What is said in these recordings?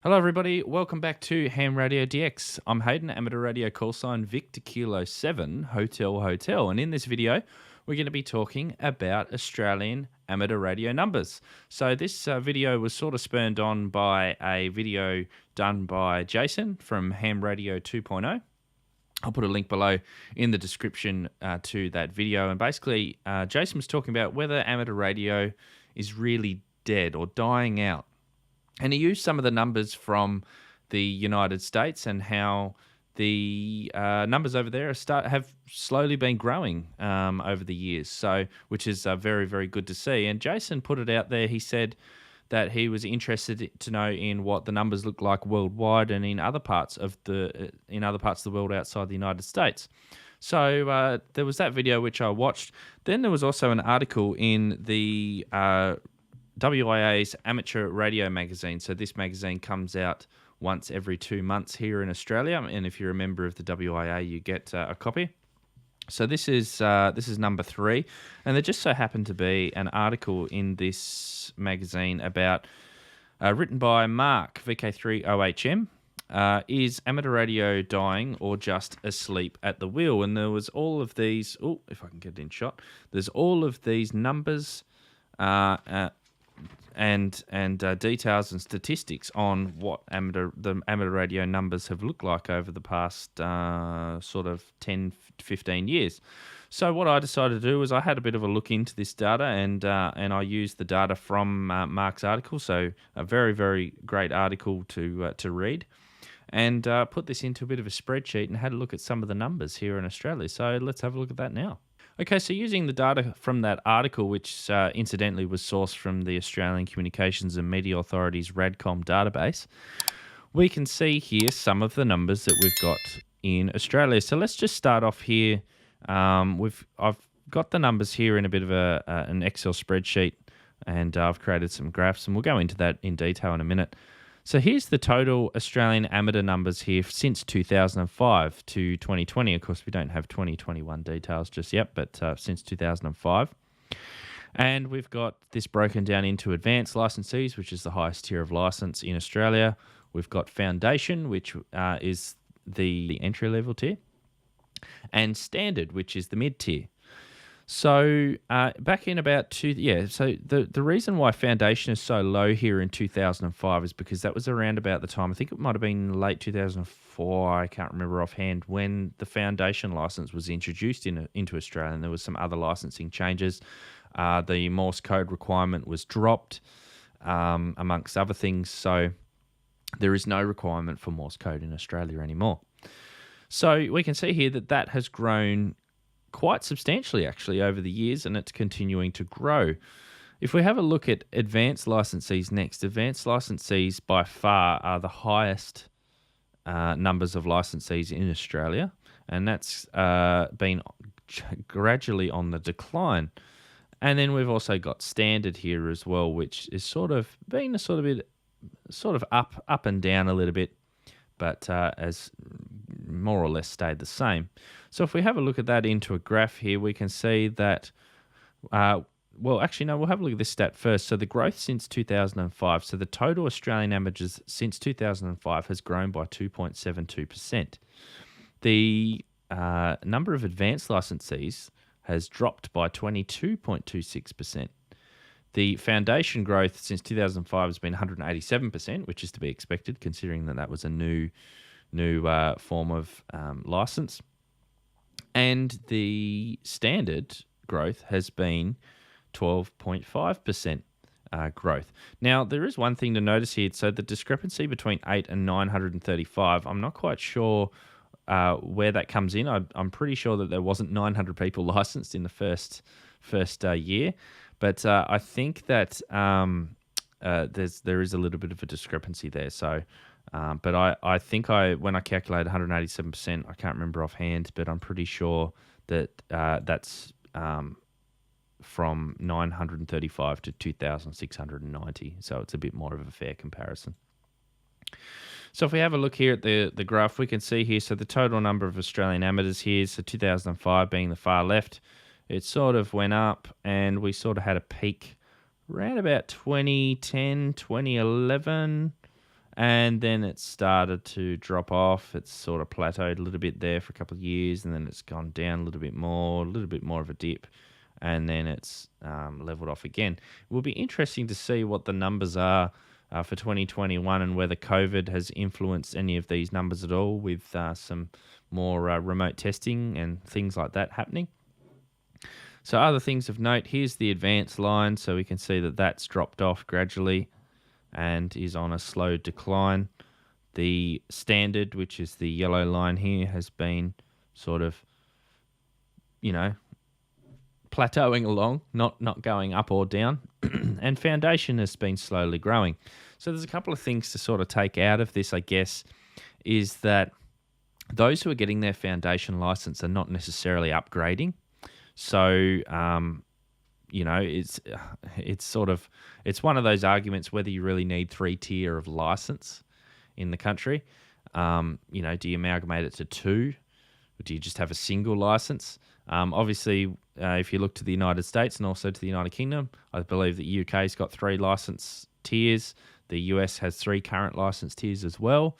Hello, everybody. Welcome back to Ham Radio DX. I'm Hayden, amateur radio call sign Victor Kilo 7 Hotel Hotel. And in this video, we're going to be talking about Australian amateur radio numbers. So this video was sort of spurned on by a video done by Jason from Ham Radio 2.0. I'll put a link below in the description to that video. And basically, Jason was talking about whether amateur radio is really dead or dying out. And he used some of the numbers from the United States and how the numbers over there have slowly been growing over the years, so which is very, very good to see. And Jason put it out there. He said that he was interested to know in what the numbers look like worldwide and in other parts of the world outside the United States. So there was that video which I watched. Then there was also an article in the WIA's Amateur Radio magazine. So this magazine comes out once every 2 months here in Australia, and if you're a member of the WIA, you get a copy. So this is number 3, and there just so happened to be an article in this magazine about written by Marc VK3OHM. Is amateur radio dying or just asleep at the wheel? And there was all of these. Oh, if I can get it in shot, there's all of these numbers. And details and statistics on what the amateur radio numbers have looked like over the past sort of 10, 15 years. So what I decided to do was I had a bit of a look into this data, and I used the data from Mark's article. So a very, very great article to read, and put this into a bit of a spreadsheet and had a look at some of the numbers here in Australia. So let's have a look at that now. Okay, so using the data from that article, which incidentally was sourced from the Australian Communications and Media Authority's RADCOM database, we can see here some of the numbers that we've got in Australia. So let's just start off here. I've got the numbers here in a bit of an Excel spreadsheet, and I've created some graphs, and we'll go into that in detail in a minute. So here's the total Australian amateur numbers here since 2005 to 2020. Of course, we don't have 2021 details just yet, but since 2005. And we've got this broken down into advanced licensees, which is the highest tier of license in Australia. We've got foundation, which is the entry-level tier, and standard, which is the mid-tier. So back in about so the reason why foundation is so low here in 2005 is because that was around about the time, I think it might have been late 2004, I can't remember offhand, when the foundation license was introduced into Australia, and there was some other licensing changes. The Morse code requirement was dropped, amongst other things, so there is no requirement for Morse code in Australia anymore. So we can see here that has grown quite substantially actually over the years, and it's continuing to grow. If we have a look at advanced licensees next, advanced licensees by far are the highest numbers of licensees in Australia, and that's been gradually on the decline. And then we've also got standard here as well, which is sort of been a sort of up and down a little bit, but as more or less stayed the same. So if we have a look at that into a graph here, we can see that, we'll have a look at this stat first. So the growth since 2005, so the total Australian amateurs since 2005 has grown by 2.72%. The number of advanced licensees has dropped by 22.26%. The foundation growth since 2005 has been 187%, which is to be expected considering that was a new form of license. And the standard growth has been 12.5% growth. Now, there is one thing to notice here. So the discrepancy between 8 and 935, I'm not quite sure where that comes in. I'm pretty sure that there wasn't 900 people licensed in the first year. But I think that there is a little bit of a discrepancy there. So, but I think when I calculated 187%, I can't remember offhand, but I'm pretty sure that that's from 935 to 2,690. So it's a bit more of a fair comparison. So if we have a look here at the graph, we can see here, so the total number of Australian amateurs here, so 2005 being the far left, it sort of went up, and we sort of had a peak around about 2010, 2011, and then it started to drop off. It's sort of plateaued a little bit there for a couple of years, and then it's gone down a little bit more of a dip, and then it's leveled off again. It will be interesting to see what the numbers are for 2021 and whether COVID has influenced any of these numbers at all with some more remote testing and things like that happening. So other things of note, here's the advanced line, so we can see that that's dropped off gradually and is on a slow decline. The standard, which is the yellow line here, has been sort of, plateauing along, not going up or down. And foundation has been slowly growing. So there's a couple of things to sort of take out of this, I guess, is that those who are getting their foundation license are not necessarily upgrading. So, it's one of those arguments whether you really need 3-tier of license in the country. Do you amalgamate it to 2? Or do you just have a single license? Obviously, if you look to the United States and also to the United Kingdom, I believe the UK's got 3 license tiers. The US has 3 current license tiers as well.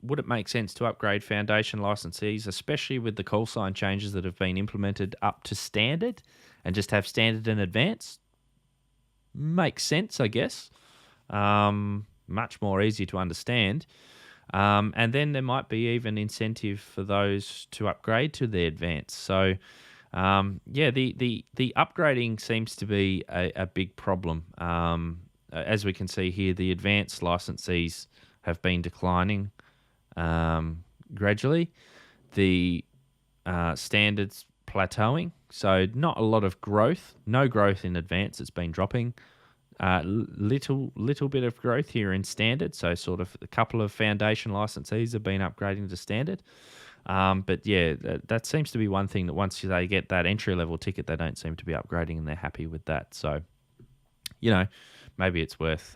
Would it make sense to upgrade foundation licensees, especially with the call sign changes that have been implemented up to standard, and just have standard and advanced? Makes sense, I guess. Much more easy to understand. And then there might be even incentive for those to upgrade to the advanced. So, the upgrading seems to be a big problem. As we can see here, the advanced licensees have been declining gradually. The standards plateauing, so not a lot of growth. No growth in advanced. It's been dropping. Little bit of growth here in standard. So sort of a couple of foundation licensees have been upgrading to standard. But yeah, that seems to be one thing that once they get that entry level ticket, they don't seem to be upgrading and they're happy with that. So, maybe it's worth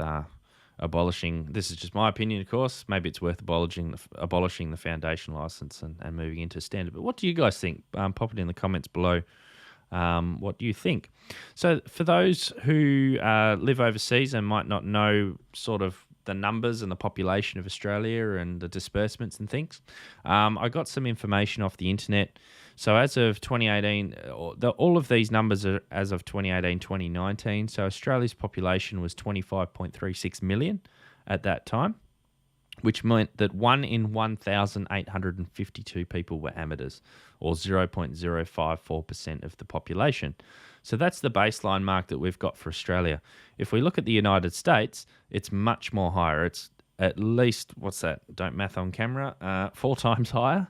abolishing. This is just my opinion, of course. Maybe it's worth abolishing the foundation license and moving into standard. But what do you guys think? Pop it in the comments below. What do you think? So for those who live overseas and might not know sort of the numbers and the population of Australia and the disbursements and things, I got some information off the internet. So as of 2018, all of these numbers are as of 2018-2019. So Australia's population was 25.36 million at that time, which meant that 1 in 1,852 people were amateurs, or 0.054% of the population. So that's the baseline mark that we've got for Australia. If we look at the United States, it's much more higher. It's at least, what's that? Don't math on camera. 4 times higher,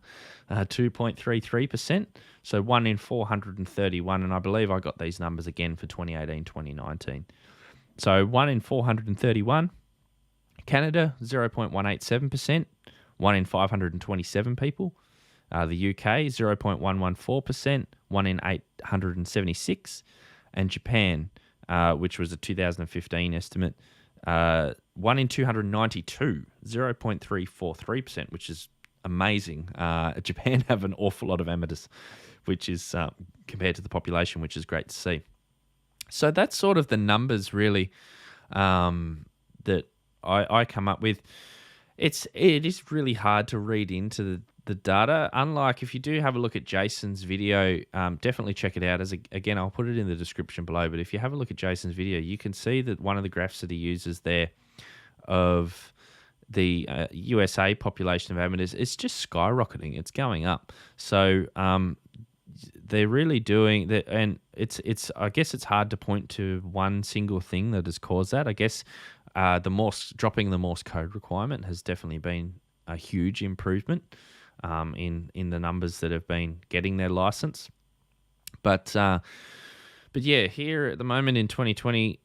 2.33%. So 1 in 431, and I believe I got these numbers again for 2018-2019. So 1 in 431. Canada, 0.187%, 1 in 527 people. The UK, 0.114%, 1 in 876. And Japan, which was a 2015 estimate, 1 in 292, 0.343%, which is amazing. Japan have an awful lot of amateurs, which is compared to the population, which is great to see. So that's sort of the numbers really that I come up with. It is really hard to read into the data. Unlike if you do have a look at Jason's video, definitely check it out. Again, I'll put it in the description below. But if you have a look at Jason's video, you can see that one of the graphs that he uses there of the USA population of amateurs is just skyrocketing. It's going up. So they're really doing that, and it's. I guess it's hard to point to one single thing that has caused that. I guess dropping the Morse code requirement has definitely been a huge improvement in the numbers that have been getting their license. But yeah, here at the moment in 2020,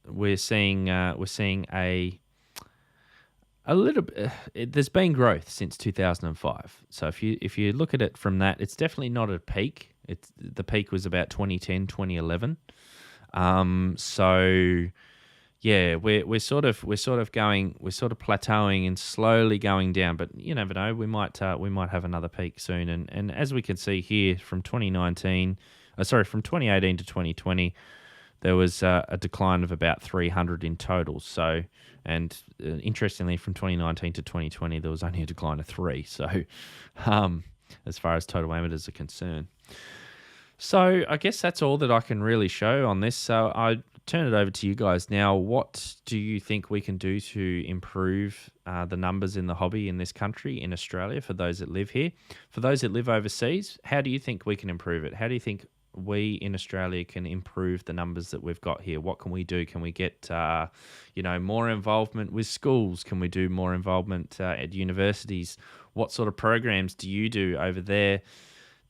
we're seeing a little bit. There's been growth since 2005. So if you look at it from that, it's definitely not a peak. The peak was about 2010, 2011. So yeah, we're sort of plateauing and slowly going down. But you never know, we might have another peak soon. And as we can see here from 2018 to 2020, there was a decline of about 300 in total. So, and interestingly, from 2019 to 2020, there was only a decline of 3. So, as far as total amateurs are concerned. So I guess that's all that I can really show on this. So I turn it over to you guys now. What do you think we can do to improve the numbers in the hobby in this country, in Australia, for those that live here? For those that live overseas, how do you think we can improve it? How do you think we in Australia can improve the numbers that we've got here? What can we do? Can we get, more involvement with schools? Can we do more involvement at universities? What sort of programs do you do over there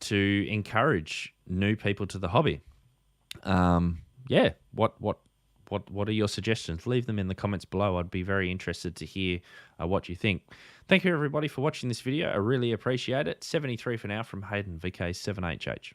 to encourage new people to the hobby? What are your suggestions? Leave them in the comments below. I'd be very interested to hear what you think. Thank you everybody for watching this video. I really appreciate it. 73 for now from Hayden VK3OHM.